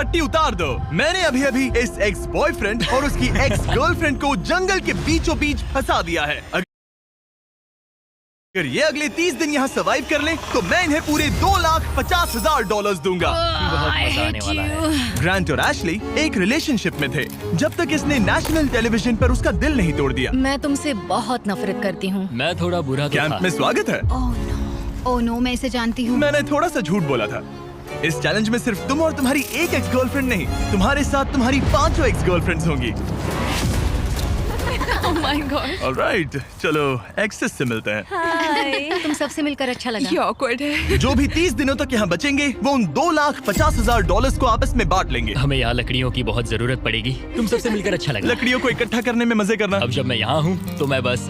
पट्टी उतार दो। मैंने अभी अभी इस एक्स बॉयफ्रेंड और उसकी एक्स गर्लफ्रेंड को जंगल के बीचों बीच फंसा दिया है। अगर ये अगले 30 दिन यहाँ सर्वाइव कर लें, तो मैं इन्हें पूरे $2,50,000 दूंगा। बहुत मजा आने वाला है। ग्रांट और एशली एक रिलेशनशिप में थे जब तक इसने नेशनल टेलीविजन पर उसका दिल नहीं तोड़ दिया। मैं तुमसे बहुत नफरत करती हूँ। मैं थोड़ा बुरा तो कैंप था। में स्वागत है। ओह नो, मैं इसे जानती हूँ। मैंने थोड़ा सा झूठ बोला था। इस चैलेंज में सिर्फ तुम और तुम्हारी एक एक्स गर्लफ्रेंड नहीं, तुम्हारे साथ तुम्हारी 5 एक्स गर्लफ्रेंड्स होंगी। Oh my God. ऑलराइट, चलो एक्सेस से मिलते हैं। तुम सबसे मिलकर अच्छा लगा। ये awkward है। जो भी 30 दिनों तक यहाँ बचेंगे, वो उन $2,50,000 को आपस में बांट लेंगे। हमें यहाँ लकड़ियों की बहुत जरूरत पड़ेगी। तुम सबसे मिलकर अच्छा लगा। लकड़ियों को इकट्ठा करने में मजे करना। अब जब मैं यहाँ हूँ तो मैं बस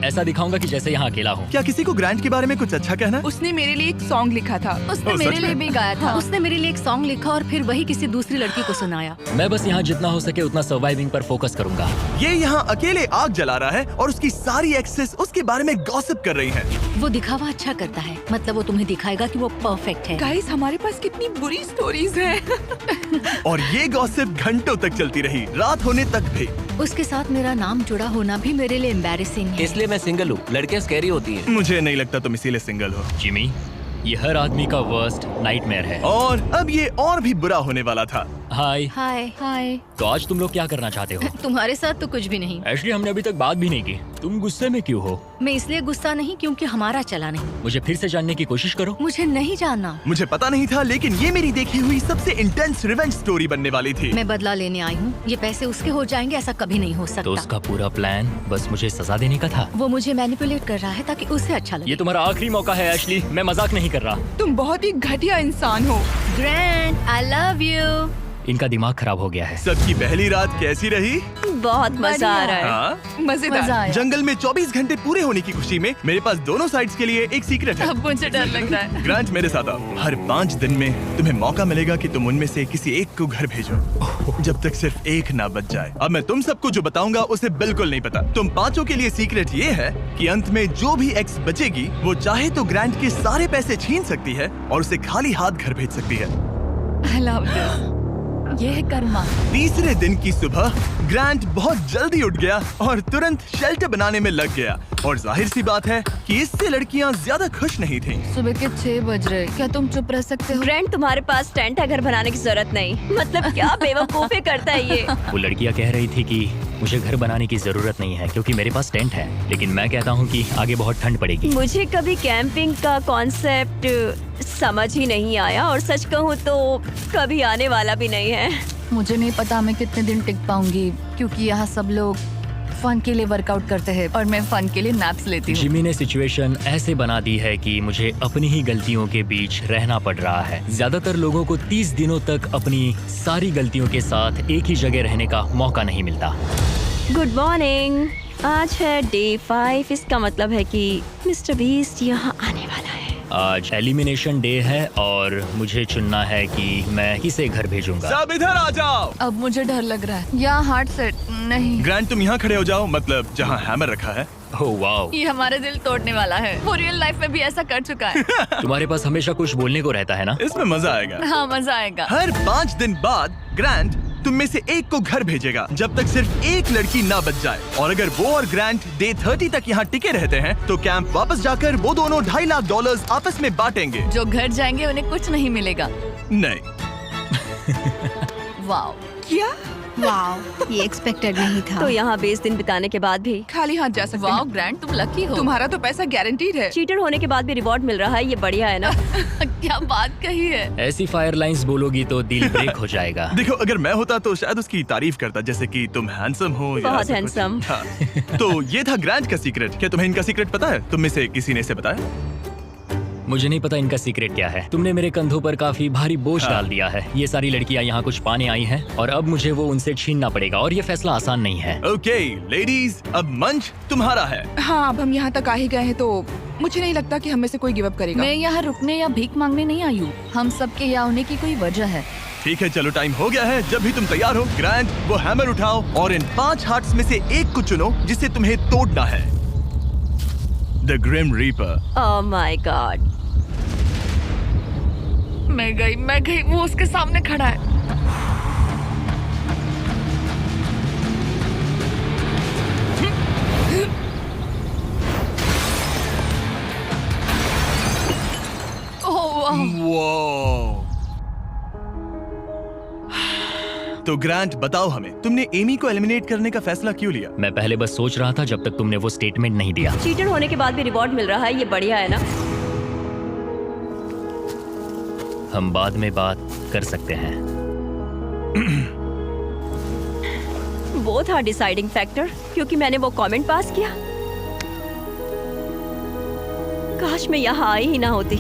ऐसा दिखाऊंगा कि जैसे यहाँ अकेला हूँ। क्या किसी को ग्रांट के बारे में कुछ अच्छा कहना है? उसने मेरे लिए एक सॉन्ग लिखा था। उसने सच मेरे लिए में? भी गाया था। उसने मेरे लिए एक सॉन्ग लिखा और फिर वही किसी दूसरी लड़की को सुनाया। मैं बस यहाँ जितना हो सके उतना सर्वाइविंग पर फोकस करूंगा। ये यहाँ अकेले आग जला रहा है और उसकी सारी एक्सेस उसके बारे में गॉसिप कर रही हैं। वो दिखावा अच्छा करता है, मतलब वो तुम्हें दिखाएगा कि वो परफेक्ट है। गाइस, हमारे पास कितनी बुरी स्टोरीज हैं। और ये गॉसिप घंटों तक चलती रही, रात होने तक भी। उसके साथ मेरा नाम जुड़ा होना भी मेरे लिए एम्बैरेसिंग है। इसलिए मैं सिंगल हूँ। लड़कियाँ स्कैरी होती हैं। मुझे नहीं लगता तुम इसीलिए सिंगल हो। जिमी, ये हर आदमी का वर्स्ट नाइटमेयर है। और अब ये और भी बुरा होने वाला था। हाय। हाय हाय। तो आज तुम लोग क्या करना चाहते हो? तुम्हारे साथ तो कुछ भी नहीं। एशली, हमने अभी तक बात भी नहीं की। तुम गुस्से में क्यों हो? मैं इसलिए गुस्सा नहीं क्योंकि हमारा चला नहीं। मुझे फिर से जानने की कोशिश करो। मुझे नहीं जानना। मुझे पता नहीं था, लेकिन ये मेरी देखी हुई सबसे इंटेंस रिवेंज स्टोरी बनने वाली थी। मैं बदला लेने आई हूँ। ये पैसे उसके हो जाएंगे ऐसा कभी नहीं हो तो सकता। उसका पूरा प्लान बस मुझे सजा देने का था। वो मुझे मैनिपुलेट कर रहा है ताकि उसे अच्छा लगे। ये तुम्हारा आखिरी मौका है एशली, मैं मजाक नहीं कर रहा। तुम बहुत ही घटिया इंसान हो। Grand, I love you. इनका दिमाग खराब हो गया है। सबकी पहली रात कैसी रही? बहुत मजा आ रहा है। हाँ? मजेदार। मजा आया। जंगल में 24 घंटे पूरे होने की खुशी में मेरे पास दोनों साइड्स के लिए एक सीक्रेट है। अब मुझे डर लग रहा है। ग्रांट, मेरे साथ आओ। हर 5 दिन में तुम्हें मौका मिलेगा कि तुम उनमें से किसी एक को घर भेजो, जब तक सिर्फ एक ना बच जाए। अब मैं तुम सबको जो बताऊंगा उसे बिल्कुल नहीं पता। तुम 5 के लिए सीक्रेट ये है कि अंत में जो भी एक्स बचेगी, वो चाहे तो ग्रांट के सारे पैसे छीन सकती है और उसे खाली हाथ घर भेज सकती है। I love this. ये है कर्मा। तीसरे दिन की सुबह ग्रांट बहुत जल्दी उठ गया और तुरंत शेल्टर बनाने में लग गया। और जाहिर सी बात है कि इससे लड़कियां ज्यादा खुश नहीं थीं। सुबह के 6 बज रहे, क्या तुम चुप रह सकते हो? ग्रैंड, तुम्हारे पास टेंट है, घर बनाने की जरूरत नहीं। मतलब क्या बेवकूफी करता है ये। वो लड़कियां कह रही थी कि मुझे घर बनाने की जरूरत नहीं है क्योंकि मेरे पास टेंट है, लेकिन मैं कहता हूँ कि आगे बहुत ठंड पड़ेगी। मुझे कभी कैंपिंग का कॉन्सेप्ट समझ ही नहीं आया और सच कहूँ तो कभी आने वाला भी नहीं है। मुझे नहीं पता मैं कितने दिन टिक पाऊंगी, क्योंकि यहाँ सब लोग फन के लिए वर्कआउट करते हैं और मैं फन के लिए नैप्स लेती हूँ। जिमी ने सिचुएशन ऐसे बना दी है कि मुझे अपनी ही गलतियों के बीच रहना पड़ रहा है। ज्यादातर लोगों को 30 दिनों तक अपनी सारी गलतियों के साथ एक ही जगह रहने का मौका नहीं मिलता। Good morning. आज है डे 5। इसका मतलब है कि मिस्टर बीस्ट यहाँ आने वाला है। आज एलिमिनेशन डे है और मुझे चुनना है कि मैं किसे घर भेजूंगा। सब इधर आ जाओ। अब मुझे डर लग रहा है। यहाँ हार्ट सेट नहीं। ग्रांट, तुम यहाँ खड़े हो जाओ, मतलब जहाँ हैमर रखा है। ओह वाओ, ये हमारे दिल तोड़ने वाला है। वो रियल लाइफ में भी ऐसा कर चुका है। तुम्हारे पास हमेशा कुछ बोलने को रहता है ना। इसमें मजा आएगा। हाँ, मजा आएगा। हर 5 दिन बाद ग्रांट तुम में से एक को घर भेजेगा, जब तक सिर्फ एक लड़की ना बच जाए। और अगर वो और ग्रांट डे 30 तक यहाँ टिके रहते हैं, तो कैंप वापस जाकर वो दोनों $2.5 लाख आपस में बांटेंगे। जो घर जाएंगे उन्हें कुछ नहीं मिलेगा। नहीं। वाओ। क्या? वाओ, ये एक्सपेक्टेड नहीं था। तो यहाँ 20 दिन बिताने के बाद भी खाली हाथ जा सकते वाओ हैं। ग्रैंड, तुम लकी हो। तुम्हारा तो पैसा गारंटीड है। चीटर होने के बाद भी रिवॉर्ड मिल रहा है, ये बढ़िया है ना। क्या बात कही है। ऐसी फायर लाइंस बोलोगी तो दिल ब्रेक हो जाएगा। देखो, अगर मैं होता तो शायद उसकी तारीफ करता, जैसे कि तुम हैंडसम हो या बहुत ऐसा कुछ। handsome। हाँ। तो ये था ग्रांट का सीक्रेट। क्या तुम्हें इनका सीक्रेट पता है? तुम में से किसी ने इसे बताया? मुझे नहीं पता इनका सीक्रेट क्या है। तुमने मेरे कंधों पर काफी भारी बोझ हाँ। डाल दिया है। ये सारी लड़कियां यहाँ कुछ पाने आई हैं और अब मुझे वो उनसे छीनना पड़ेगा और ये फैसला आसान नहीं है। ओके लेडीज, अब मंच तुम्हारा है। हाँ, अब हम यहाँ तक आ ही गए हैं तो मुझे नहीं लगता कि हम में से कोई गिव अप करेगा। मैं यहाँ रुकने या भीख मांगने नहीं आई हूँ। हम सबके यहाँ होने की कोई वजह है। ठीक है, चलो टाइम हो गया है। जब भी तुम तैयार हो ग्रांट, वो हैमर उठाओ और इन 5 हार्ट्स में से एक को चुनो जिसे तुम्हें तोड़ना है। The Grim Reaper. Oh my God. मैं गई, वो उसके सामने खड़ा है। वाह। तो ग्रांट बताओ हमें, तुमने एमी को एलिमिनेट करने का फैसला क्यों लिया? मैं पहले बस सोच रहा था जब तक तुमने वो स्टेटमेंट नहीं दिया। चीटर होने के बाद भी रिवॉर्ड मिल रहा है, ये बढ़िया है ना? हम बाद में बात कर सकते हैं। वो था डिसाइडिंग फैक्टर, क्योंकि मैंने वो कमेंट पास किया। काश मैं यहाँ आई ही ना होती।